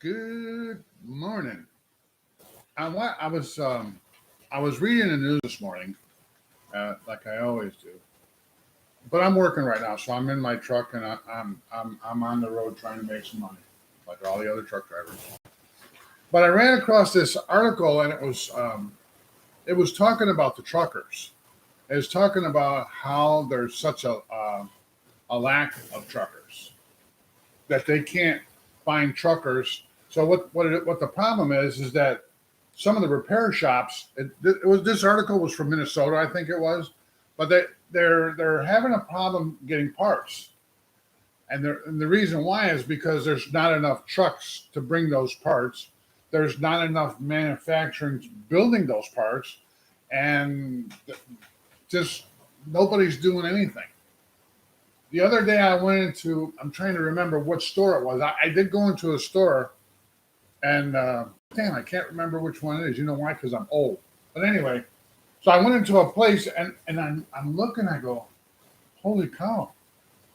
Good morning. I was reading the news this morning, like I always do. But I'm working right now, so I'm in my truck and I'm on the road trying to make some money, like all the other truck drivers. But I ran across this article and it was talking about the truckers. It was talking about how there's such a lack of truckers that they can't find truckers. So what the problem is that some of the repair shops. This article was from Minnesota, I think it was, but they're having a problem getting parts, and the reason why is because there's not enough trucks to bring those parts. There's not enough manufacturing building those parts, and just nobody's doing anything. The other day I went into, I'm trying to remember what store it was. I did go into a store and damn, I can't remember which one it is. You know why? Because I'm old. But anyway, so I went into a place and I'm looking, I go, holy cow,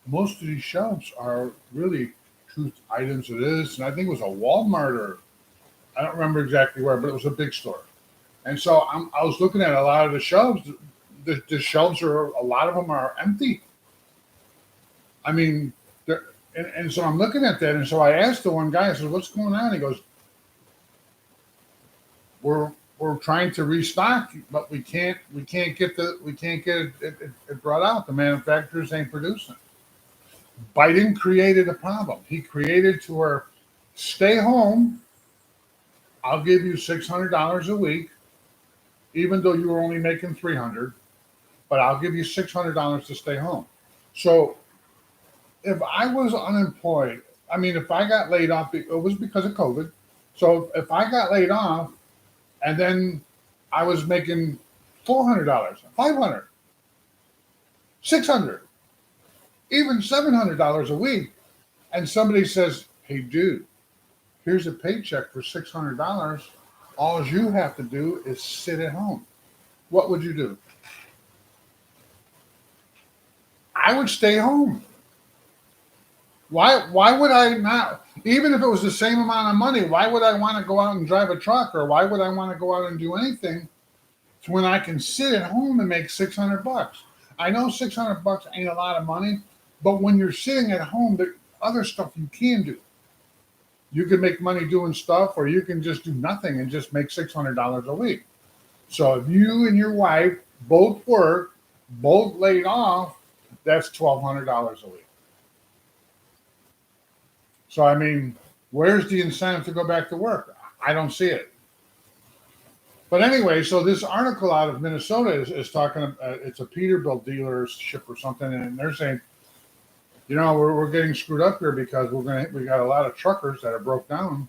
most of these shelves are really truth items it is. And I think it was a Walmart or I don't remember exactly where, but it was a big store. And so I was looking at a lot of the shelves. The shelves are, a lot of them are empty. I mean, and so I'm looking at that, and so I asked the one guy, I said, "What's going on?" He goes, "We're trying to restock, but we can't get it brought out. The manufacturers ain't producing." Biden created a problem. He created to where stay home. I'll give you $600 a week, even though you were only making 300, but I'll give you $600 to stay home. So if I was unemployed, I mean, if I got laid off, it was because of COVID. So if I got laid off and then I was making $400, 500, 600, even $700 a week, and somebody says, "Hey, dude, here's a paycheck for $600. All you have to do is sit at home." What would you do? I would stay home. Why would I not? Even if it was the same amount of money, why would I want to go out and drive a truck, or why would I want to go out and do anything when I can sit at home and make $600? I know $600 ain't a lot of money, but when you're sitting at home, there other stuff you can do. You can make money doing stuff, or you can just do nothing and just make $600 a week. So if you and your wife both work, both laid off, that's $1,200 a week. So, I mean, where's the incentive to go back to work? I don't see it. But anyway, so this article out of Minnesota is talking, it's a Peterbilt dealership or something, and they're saying, we're getting screwed up here because we got a lot of truckers that are broke down,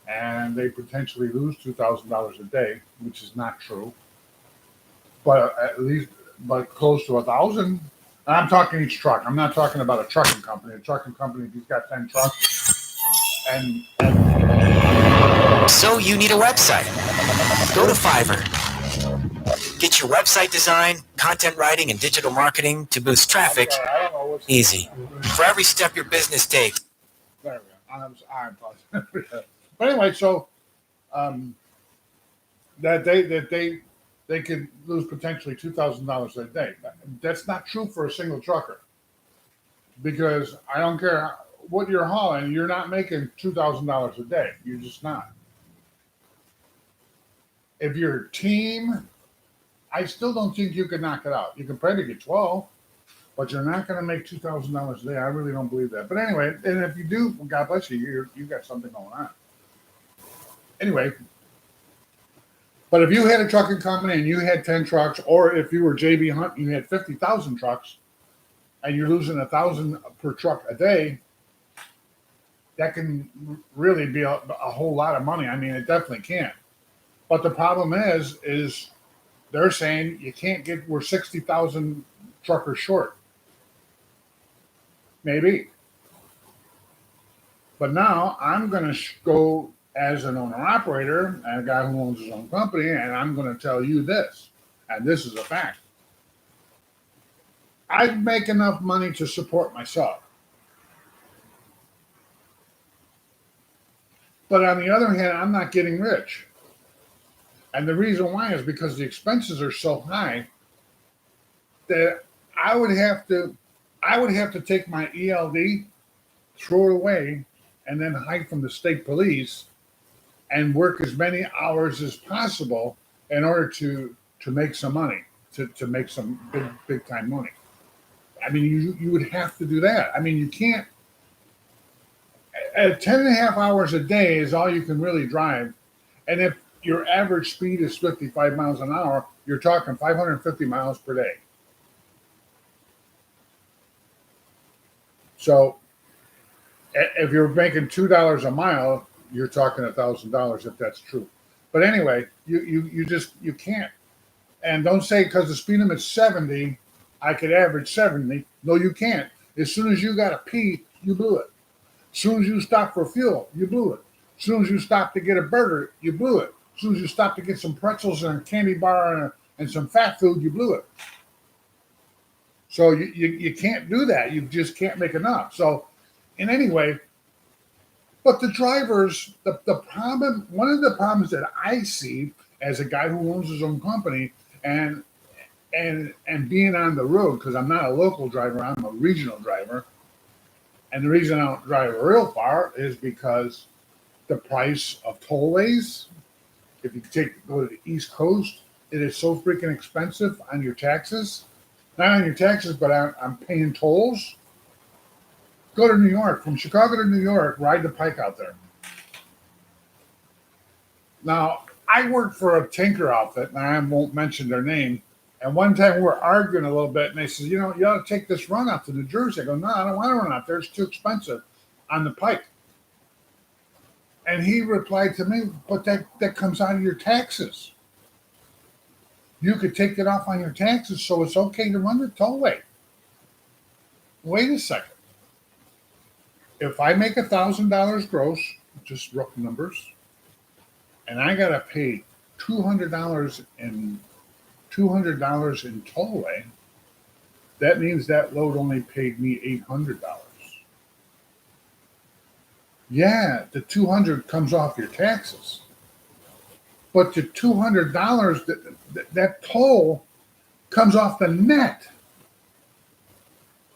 and they potentially lose $2,000 a day, which is not true, but but close to 1,000. And I'm talking each truck. I'm not talking about a trucking company. A trucking company, if he's got 10 trucks, and So you need a website. Go to Fiverr. Get your website design, content writing, and digital marketing to boost traffic easy. For every step your business takes. There we go. I'm positive. But anyway, so that they could lose potentially $2,000 a day. That's not true for a single trucker, because I don't care what you're hauling, you're not making $2,000 a day. You're just not. If you're a team, I still don't think you could knock it out. You can probably get 12, but you're not going to make $2,000 a day. I really don't believe that. But anyway, and if you do, well, God bless you. You got something going on. Anyway, but if you had a trucking company and you had 10 trucks, or if you were JB Hunt and you had 50,000 trucks, and you're losing 1,000 per truck a day, that can really be a whole lot of money. I mean, it definitely can. But the problem is they're saying you can't get, we're 60,000 truckers short. Maybe. But now I'm going to go as an owner operator and a guy who owns his own company, and I'm going to tell you this, and this is a fact. I make enough money to support myself. But on the other hand, I'm not getting rich. And the reason why is because the expenses are so high that I would have to I would have to take my ELD, throw it away, and then hide from the state police and work as many hours as possible in order to make some money, to make some big time money. I mean, you would have to do that. I mean, you can't. At 10 and a half hours a day is all you can really drive. And if your average speed is 55 miles an hour, you're talking 550 miles per day. So if you're making $2 a mile, you're talking $1,000 if that's true. But anyway, you can't. And don't say because the speed limit's 70, I could average 70. No, you can't. As soon as you got to pee, you blew it. As soon as you stop for fuel, you blew it. As soon as you stop to get a burger, you blew it. As soon as you stop to get some pretzels and a candy bar and some fat food, you blew it. So you can't do that. You just can't make enough. So in any way, but the drivers, the problem, one of the problems that I see as a guy who owns his own company and being on the road, because I'm not a local driver, I'm a regional driver. And the reason I don't drive real far is because the price of tollways, if you go to the East Coast, it is so freaking expensive on your taxes. Not on your taxes, but I'm paying tolls. Go to New York. From Chicago to New York, ride the Pike out there. Now, I work for a tinker outfit, and I won't mention their name. And one time we were arguing a little bit, and they said, you ought to take this run out to New Jersey. I go, no, I don't want to run out there. It's too expensive on the Pike. And he replied to me, but that comes out of your taxes. You could take it off on your taxes, so it's okay to run the tollway. Wait a second. If I make $1,000 gross, just rough numbers, and I got to pay $200 in tollway, that means that load only paid me $800. Yeah, the $200 comes off your taxes, but the $200 that toll comes off the net.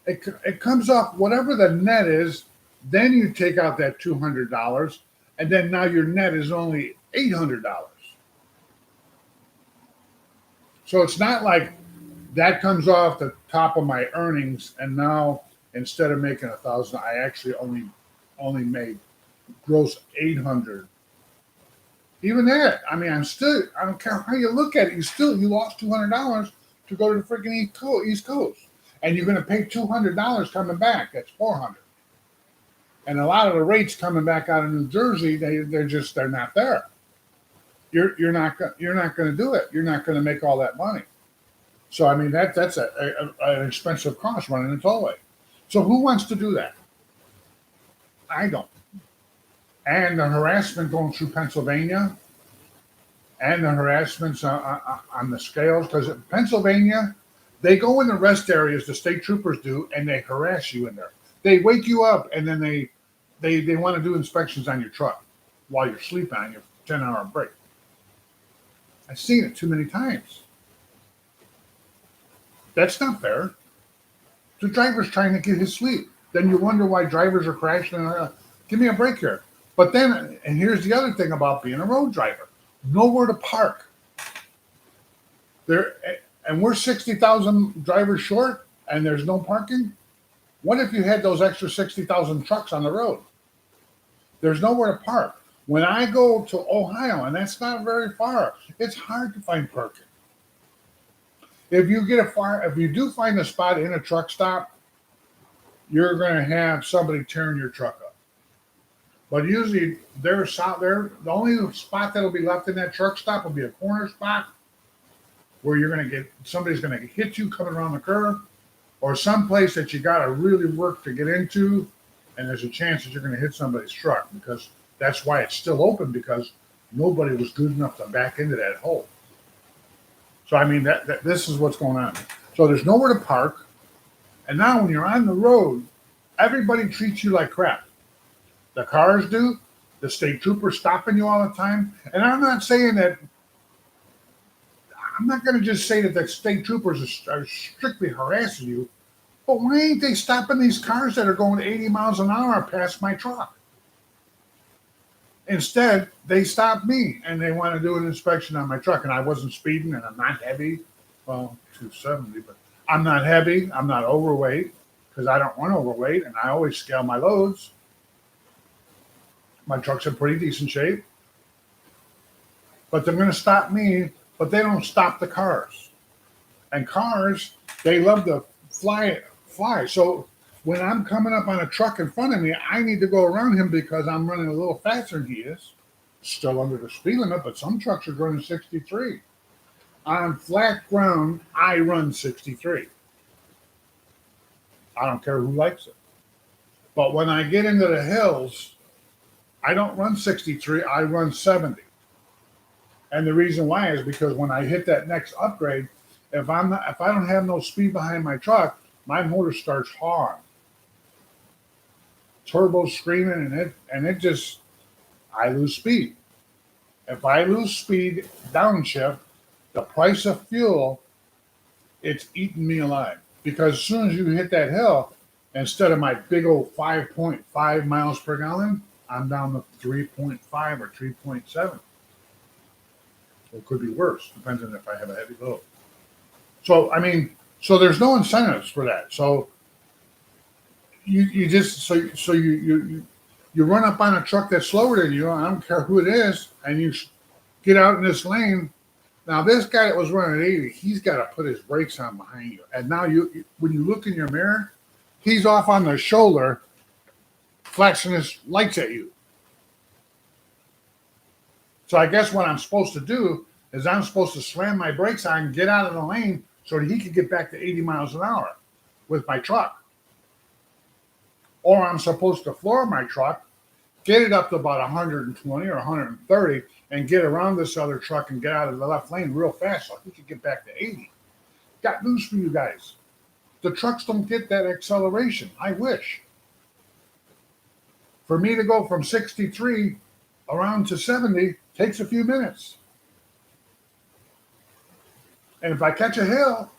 It comes off whatever the net is. Then you take out that $200, and then now your net is only $800. So it's not like that comes off the top of my earnings, and now instead of making $1,000, I actually only made gross $800. Even that, I mean, I don't care how you look at it, you lost $200 to go to the freaking East Coast, and you're going to pay $200 coming back. That's $400. And a lot of the rates coming back out of New Jersey, they're not there. You're not going to do it. You're not going to make all that money. So I mean that's an expensive cost running a tollway. So who wants to do that? I don't. And the harassment going through Pennsylvania, and the harassments on the scales, because in Pennsylvania, they go in the rest areas, the state troopers do, and they harass you in there. They wake you up, and then they want to do inspections on your truck while you're sleeping on your 10-hour break. I've seen it too many times. That's not fair. The driver's trying to get his sleep. Then you wonder why drivers are crashing. Give me a break here. But then, and here's the other thing about being a road driver. Nowhere to park. And we're 60,000 drivers short, and there's no parking? What if you had those extra 60,000 trucks on the road? There's nowhere to park. When I go to Ohio, and that's not very far, it's hard to find parking. If you do find a spot in a truck stop, you're going to have somebody tearing your truck up. But usually, the only spot that'll be left in that truck stop will be a corner spot where somebody's going to hit you coming around the curve, or someplace that you got to really work to get into, and there's a chance that you're going to hit somebody's truck, because that's why it's still open, because nobody was good enough to back into that hole. So I mean that this is what's going on. So there's nowhere to park, and now when you're on the road, everybody treats you like crap. The cars do, The state trooper stopping you all the time. And I'm not saying that, I'm not going to just say that the state troopers are strictly harassing you, but why ain't they stopping these cars that are going 80 miles an hour past my truck? Instead, they stopped me and they want to do an inspection on my truck. And I wasn't speeding and I'm not heavy. Well, 270, but I'm not heavy. I'm not overweight because I don't run overweight and I always scale my loads. My truck's in pretty decent shape. But they're going to stop me, but they don't stop the cars. And cars, they love to fly. So when I'm coming up on a truck in front of me, I need to go around him because I'm running a little faster than he is. Still under the speed limit, but some trucks are running 63. On flat ground, I run 63. I don't care who likes it. But when I get into the hills, I don't run 63, I run 70. And the reason why is because when I hit that next upgrade, if I don't have no speed behind my truck, my motor starts hard. Turbo screaming and it just, I lose speed. If I lose speed downshift, the price of fuel, it's eating me alive. Because as soon as you hit that hill, instead of my big old 5.5 miles per gallon, I'm down to 3.5 or 3.7. It could be worse, depends on if I have a heavy load. So, I mean, so there's no incentives for that. So you just, so you run up on a truck that's slower than you, I don't care who it is, and you get out in this lane. Now, this guy that was running 80, he's got to put his brakes on behind you. And now when you look in your mirror, he's off on the shoulder, flashing his lights at you. So I guess what I'm supposed to do is I'm supposed to slam my brakes on and get out of the lane so that he can get back to 80 miles an hour with my truck. Or I'm supposed to floor my truck, get it up to about 120 or 130, and get around this other truck and get out of the left lane real fast so he can get back to 80. Got news for you guys. The trucks don't get that acceleration. I wish. For me to go from 63 around to 70 takes a few minutes. And if I catch a hill,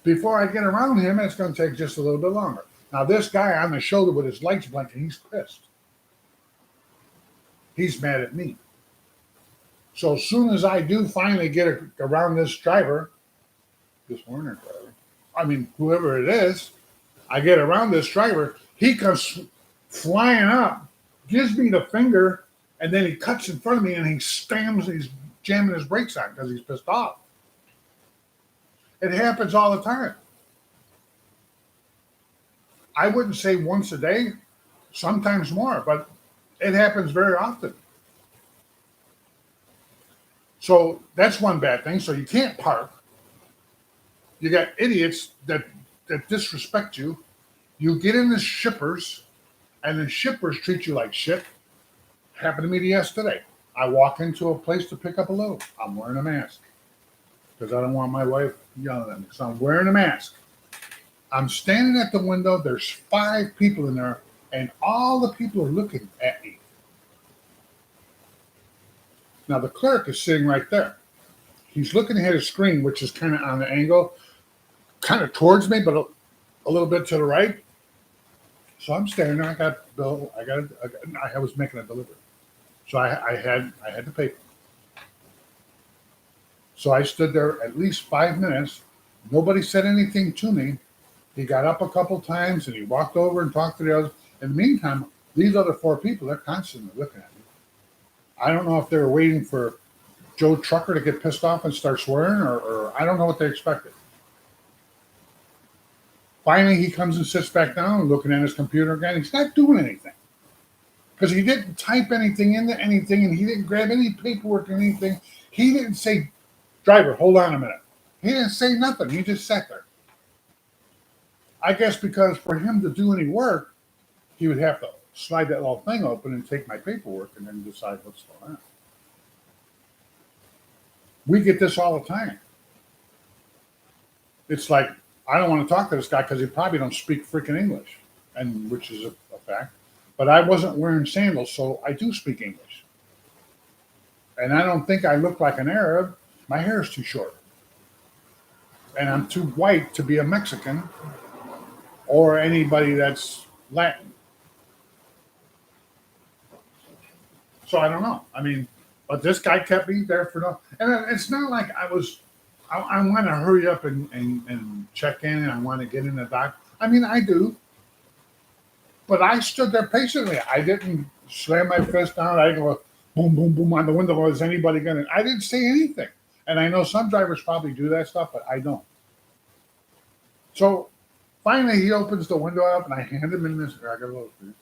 before I get around him, it's going to take just a little bit longer. Now, this guy on the shoulder with his lights blinking, he's pissed. He's mad at me. So as soon as I do finally get around this driver, this Warner driver, I mean, whoever it is, I get around this driver, he comes flying up, gives me the finger, and then he cuts in front of me and he's jamming his brakes on because he's pissed off. It happens all the time. I wouldn't say once a day, sometimes more, but it happens very often. So that's one bad thing. So you can't park. You got idiots that disrespect you. You get in the shippers, and the shippers treat you like shit. Happened to me yesterday. I walk into a place to pick up a load. I'm wearing a mask because I don't want my wife yelling at me. So I'm wearing a mask. I'm standing at the window. There's 5 people in there, and all the people are looking at me. Now, the clerk is sitting right there. He's looking at his screen, which is kind of on the angle, kind of towards me, but a little bit to the right. So I'm standing there. I got bill. I was making a delivery. So I had the paper. So I stood there at least 5 minutes. Nobody said anything to me. He got up a couple times and he walked over and talked to the others. In the meantime, these other 4 people, they're constantly looking at me. I don't know if they were waiting for Joe Trucker to get pissed off and start swearing, or I don't know what they expected. Finally, he comes and sits back down looking at his computer again. He's not doing anything because he didn't type anything into anything, and he didn't grab any paperwork or anything. He didn't say, "Driver, hold on a minute." He didn't say nothing. He just sat there. I guess because for him to do any work, he would have to slide that little thing open and take my paperwork and then decide what's going on. We get this all the time. It's like, I don't want to talk to this guy because he probably don't speak freaking English, and which is a fact. but I wasn't wearing sandals, so I do speak English. And I don't think I look like an Arab. My hair is too short. And I'm too white to be a Mexican or anybody that's Latin. So I don't know. I mean, but this guy kept me there for no. And it's not like I want to hurry up and check in and I want to get in the dock. I mean, I do. But I stood there patiently. I didn't slam my fist down. I didn't go boom, boom, boom on the window. Is anybody going to? I didn't say anything. And I know some drivers probably do that stuff, but I don't. So finally, he opens the window up, and I hand him in this. I got a little food.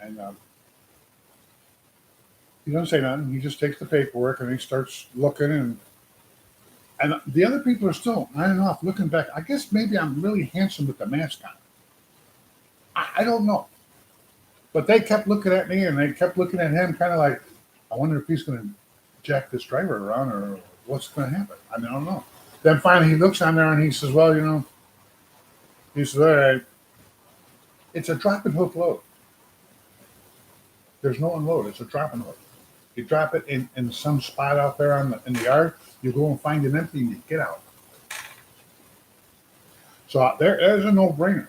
And he doesn't say nothing. He just takes the paperwork, and he starts looking. And the other people are still, I don't know, looking back. I guess maybe I'm really handsome with the mask on. I don't know. But they kept looking at me, and they kept looking at him kind of like, I wonder if he's going to jack this driver around or what's going to happen. I mean, I don't know. Then finally he looks on there, and he says, well, he says, all right, it's a drop and hook load. There's no unload. It's a drop and hook. You drop it in some spot out there in the yard. You go and find it empty, and you get out. So there's a no-brainer.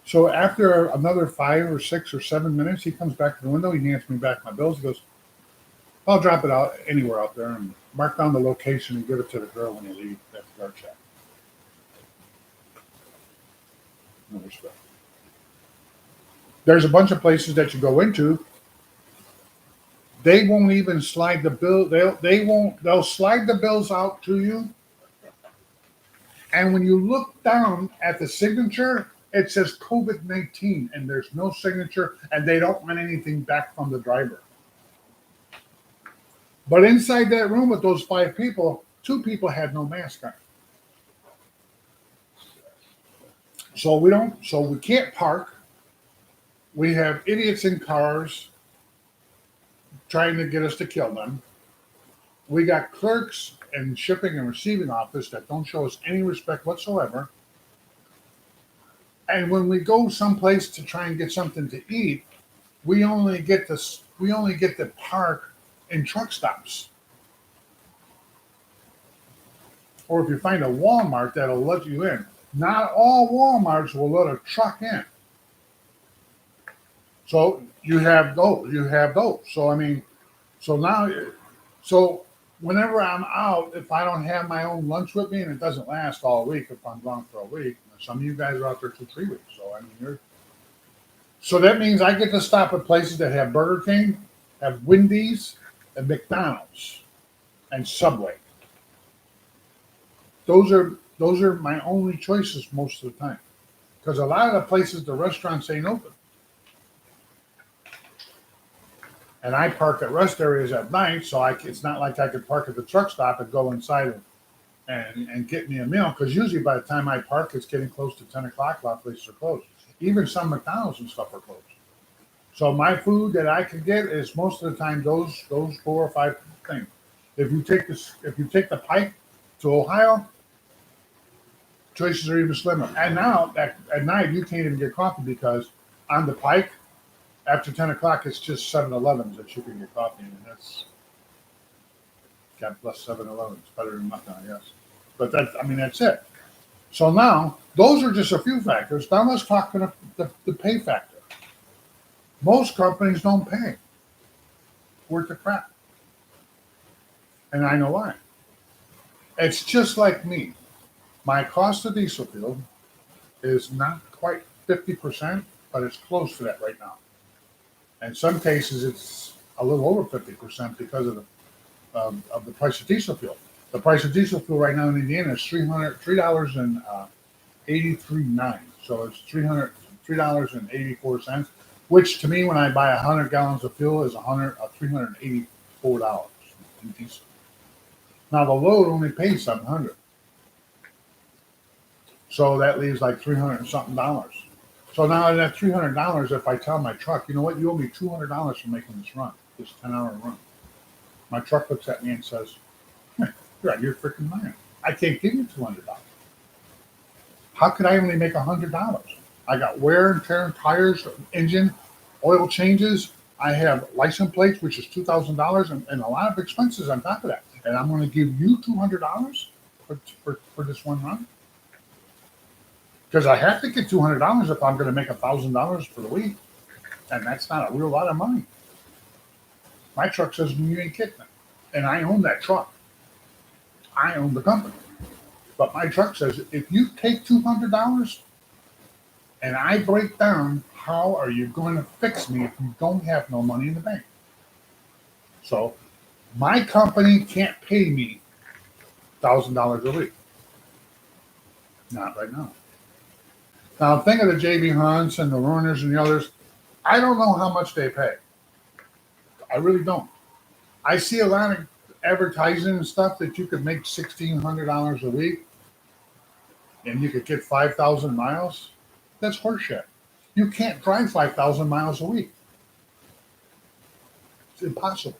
So after another 5 or 6 or 7 minutes, he comes back to the window. He hands me back my bills. He goes, I'll drop it out anywhere out there and mark down the location and give it to the girl when you leave at the guard shack. No respect. There's a bunch of places that you go into. They won't even slide the bill. They'll slide the bills out to you. And when you look down at the signature, it says COVID-19 and there's no signature and they don't want anything back from the driver. But inside that room with those 5 people, 2 people had no mask on. So we can't park. We have idiots in cars trying to get us to kill them. We got clerks in shipping and receiving office that don't show us any respect whatsoever. And when we go someplace to try and get something to eat, we only get to park in truck stops. Or if you find a Walmart that'll let you in. Not all Walmarts will let a truck in. So you have those. So I mean, so whenever I'm out, if I don't have my own lunch with me, and it doesn't last all week if I'm gone for a week, some of you guys are out there 2-3 weeks. So I mean, so that means I get to stop at places that have Burger King, have Wendy's, and McDonald's, and Subway. Those are my only choices most of the time, because a lot of the places, the restaurants ain't open. And I park at rest areas at night, so it's not like I could park at the truck stop and go inside and get me a meal, because usually by the time I park, it's getting close to 10 o'clock. A lot of places are closed. Even some McDonald's and stuff are closed. So my food that I can get is most of the time those 4 or 5 things. If you take the Pike to Ohio, choices are even slimmer. And now at night you can't even get coffee, because on the Pike, after 10 o'clock, it's just 7-Elevens that you can get coffee in. And that's, God bless 7-Elevens. Better than nothing, I guess. But that's it. So now, those are just a few factors. Now let's talk about the pay factor. Most companies don't pay worth the crap. And I know why. It's just like me. My cost of diesel fuel is not quite 50%, but it's close to that right now. In some cases, it's a little over 50% because of the price of diesel fuel. The price of diesel fuel right now in Indiana is $3.83.9. So it's $3.84, which to me, when I buy 100 gallons of fuel, is $384 in diesel. Now the load only pays $700, so that leaves like $300 and something. So now that $300, if I tell my truck, you know what, you owe me $200 for making this run, this 10-hour run. My truck looks at me and says, you're out of your freaking mind. I can't give you $200. How could I only make $100? I got wear and tear, tires, engine. Oil changes. I have license plates, which is $2,000, and a lot of expenses on top of that. And I'm going to give you $200 for this one run because I have to get $200 if I'm going to make $1,000 for the week, and that's not a real lot of money. My truck says you ain't kidding, and I own that truck. I own the company, but my truck says if you take $200 and I break down, how are you going to fix me if you don't have no money in the bank? So my company can't pay me $1,000 a week. Not right now. Now think of the JB Hunts and the Runners and the others. I don't know how much they pay. I really don't. I see a lot of advertising and stuff that you could make $1,600 a week and you could get 5,000 miles. That's horseshit. You can't drive 5,000 miles a week. It's impossible.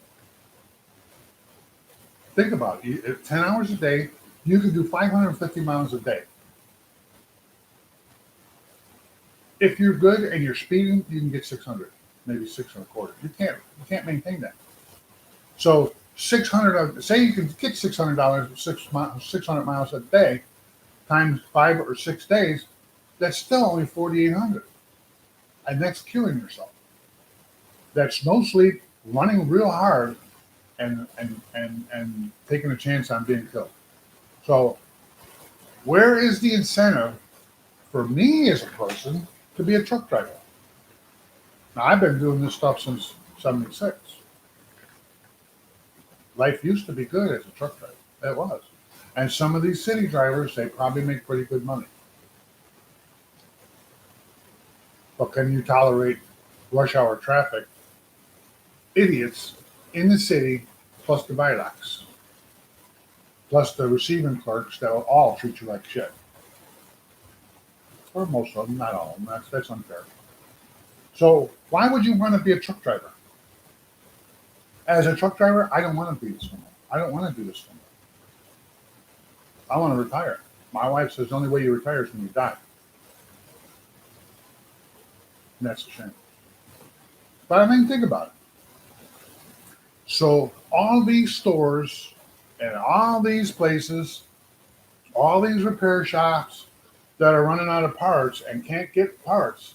Think about it. At 10 hours a day, you can do 550 miles a day. If you're good and you're speeding, you can get 600, maybe 625. You can't maintain that. So 600. Say you can get $600, 600 miles a day, times 5 or 6 days. That's still only 4,800, and that's killing yourself. That's no sleep, running real hard, and taking a chance on being killed. So, where is the incentive for me as a person to be a truck driver? Now, I've been doing this stuff since '76. Life used to be good as a truck driver. It was. And some of these city drivers, they probably make pretty good money. But can you tolerate rush hour traffic, idiots in the city, plus the Vilocs, plus the receiving clerks that will all treat you like shit? Or most of them, not all of them. That's unfair. So why would you want to be a truck driver? As a truck driver, I don't want to be this no more. I don't want to do this no more. I want to retire. My wife says the only way you retire is when you die. And that's a shame. But I mean, think about it. So all these stores and all these places, all these repair shops that are running out of parts and can't get parts,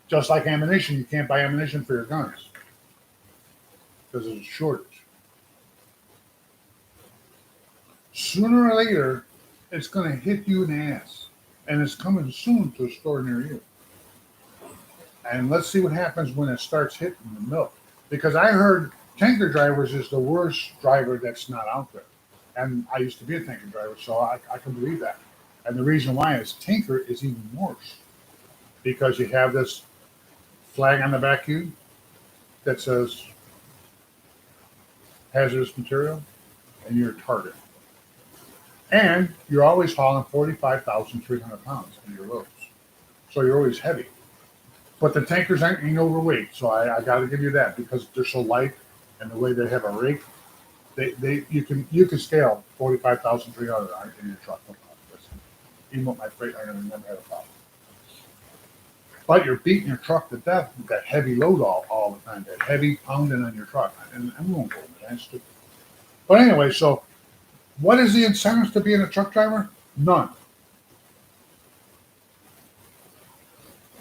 just like ammunition, you can't buy ammunition for your guns because there's a shortage. Sooner or later, it's going to hit you in the ass, and it's coming soon to a store near you. And let's see what happens when it starts hitting the milk. Because I heard tanker drivers is the worst driver that's not out there. And I used to be a tanker driver, so I can believe that. And the reason why is tanker is even worse. Because you have this flag on the back of you that says hazardous material, and you're a target. And you're always hauling 45,300 pounds in your loads. So you're always heavy. But the tankers ain't overweight, so I got to give you that because they're so light, and the way they have a rake, you can scale 45,300 in your truck. Even with my freight, I never had a problem. But you're beating your truck to death with that heavy load all the time, that heavy pounding on your truck, and we won't go into that. That's stupid. But anyway, so what is the incentives to being a truck driver? None.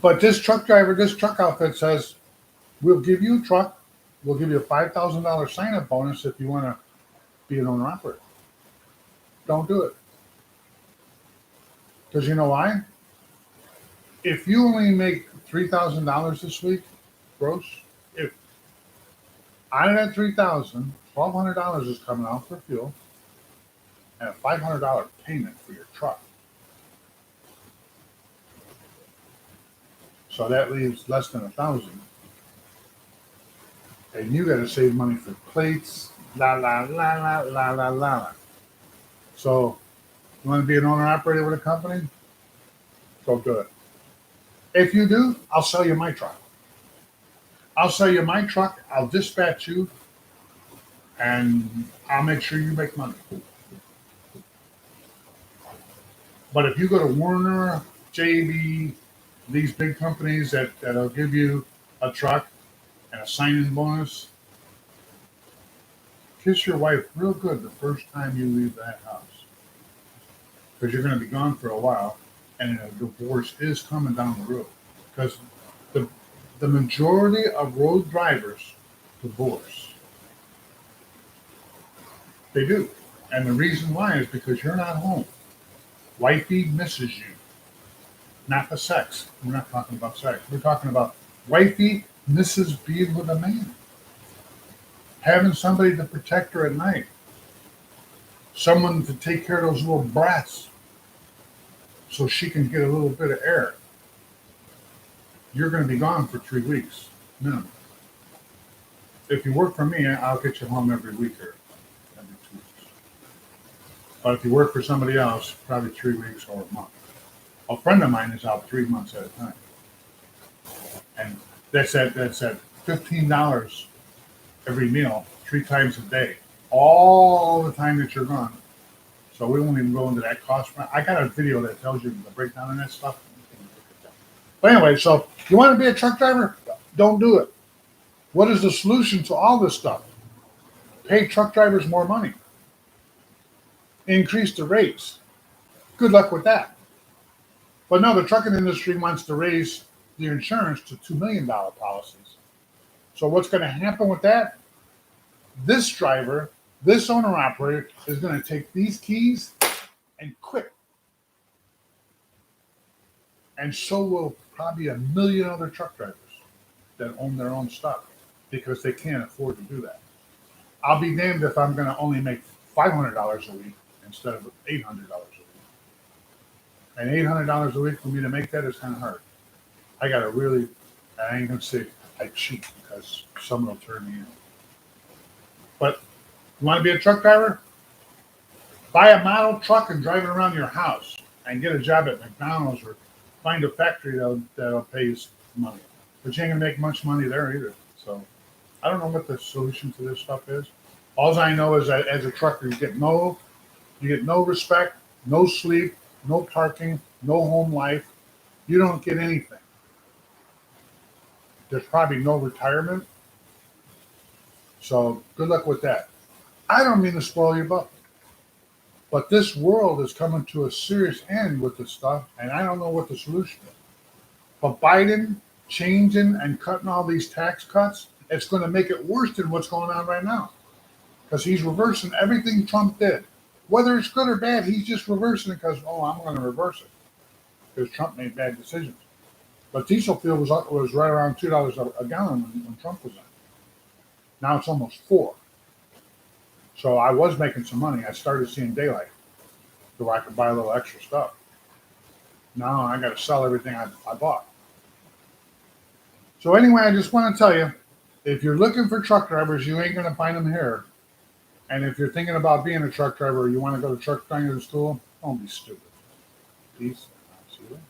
But this truck driver, this truck outfit says, we'll give you a truck, we'll give you a $5,000 sign-up bonus if you want to be an owner-operator. Don't do it. Because you know why? If you only make $3,000 this week, gross, if out of that $3,000, $1,200 is coming out for fuel and a $500 payment for your truck. So that leaves less than $1,000. And you got to save money for plates, la. So you want to be an owner-operator with a company? Go do it. If you do, I'll sell you my truck. I'll sell you my truck. I'll dispatch you, and I'll make sure you make money. But if you go to Warner, JB, these big companies that'll give you a truck and a sign-in bonus, kiss your wife real good the first time you leave that house. Because you're going to be gone for a while, and a divorce is coming down the road. Because the majority of road drivers divorce. They do. And the reason why is because you're not home. Wifey misses you. Not the sex. We're not talking about sex. We're talking about wifey misses being with a man. Having somebody to protect her at night. Someone to take care of those little brats so she can get a little bit of air. You're going to be gone for 3 weeks, minimum. If you work for me, I'll get you home every week or every 2 weeks. But if you work for somebody else, probably 3 weeks or a month. A friend of mine is out 3 months at a time. And that's at $15 every meal, 3 times a day. All the time that you're gone. So we won't even go into that cost. I got a video that tells you the breakdown and that stuff. But anyway, so you want to be a truck driver? Don't do it. What is the solution to all this stuff? Pay truck drivers more money. Increase the rates. Good luck with that. But no, the trucking industry wants to raise the insurance to $2 million policies. So what's going to happen with that? This driver, this owner-operator is going to take these keys and quit. And so will probably a million other truck drivers that own their own stuff because they can't afford to do that. I'll be damned if I'm going to only make $500 a week instead of $800 a week. And $800 a week for me to make that is kind of hard. I got to really, I ain't going to say I cheat because someone will turn me in. But you want to be a truck driver? Buy a model truck and drive it around your house and get a job at McDonald's or find a factory that'll pay you money. But you ain't going to make much money there either. So I don't know what the solution to this stuff is. All I know is that as a trucker, you get no respect, no sleep, no parking, no home life. You don't get anything. There's probably no retirement. So good luck with that. I don't mean to spoil your butt. But this world is coming to a serious end with this stuff, and I don't know what the solution is. But Biden changing and cutting all these tax cuts, it's going to make it worse than what's going on right now. Because he's reversing everything Trump did. Whether it's good or bad, he's just reversing it because, I'm going to reverse it. Because Trump made bad decisions. But diesel fuel was right around $2 a gallon when Trump was in. Now it's almost $4. So I was making some money. I started seeing daylight so I could buy a little extra stuff. Now I got to sell everything I bought. So anyway, I just want to tell you, if you're looking for truck drivers, you ain't going to find them here. And if you're thinking about being a truck driver or you want to go to truck driving school, don't be stupid. Peace. I'll see you later.